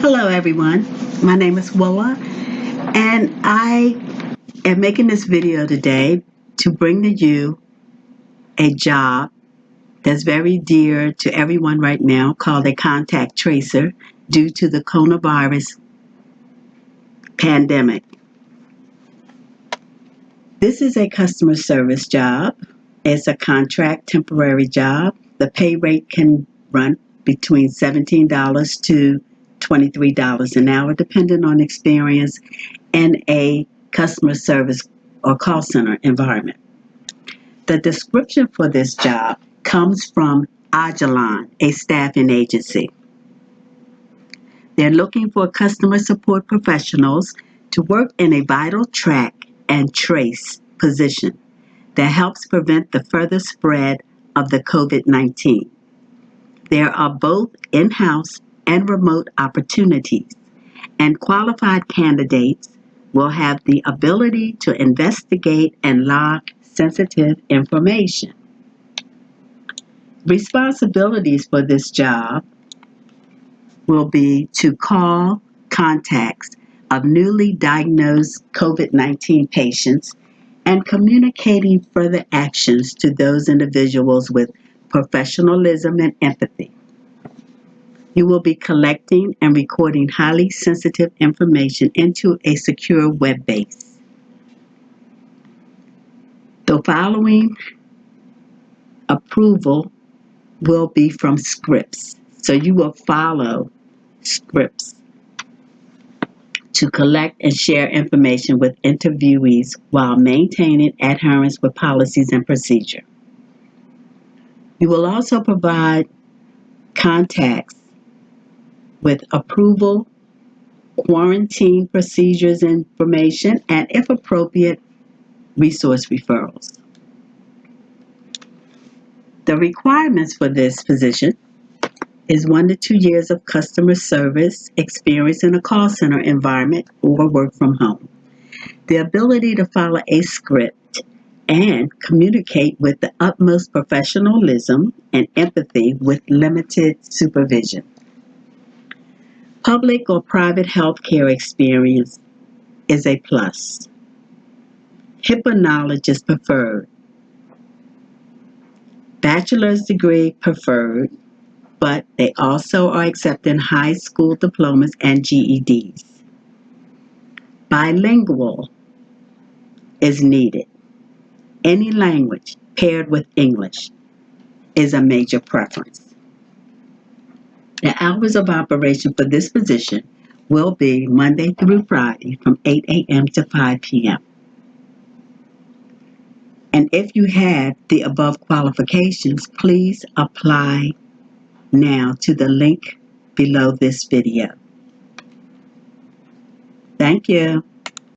Hello, everyone. My name is Willa, and I am making this video today to bring to you a job that's very dear to everyone right now called a contact tracer due to the coronavirus pandemic. This is a customer service job. It's a contract temporary job. The pay rate can run between $17 to $23 an hour, depending on experience in a customer service or call center environment. The description for this job comes from Ajilon, a staffing agency. They're looking for customer support professionals to work in a vital track and trace position that helps prevent the further spread of the COVID-19. There are both in-house and remote opportunities, and qualified candidates will have the ability to investigate and log sensitive information. Responsibilities for this job will be to call contacts of newly diagnosed COVID-19 patients and communicating further actions to those individuals with professionalism and empathy. You will be collecting and recording highly sensitive information into a secure web base. The following approval will be from scripts. So you will follow scripts to collect and share information with interviewees while maintaining adherence with policies and procedure. You will also provide contacts with approval, quarantine procedures information, and if appropriate, resource referrals. The requirements for this position is 1 to 2 years of customer service experience in a call center environment or work from home. The ability to follow a script and communicate with the utmost professionalism and empathy with limited supervision. Public or private healthcare experience is a plus. HIPAA knowledge is preferred. Bachelor's degree preferred, but they also are accepting high school diplomas and GEDs. Bilingual is needed. Any language paired with English is a major preference. The hours of operation for this position will be Monday through Friday from 8 a.m. to 5 p.m. And if you have the above qualifications, please apply now to the link below this video. Thank you.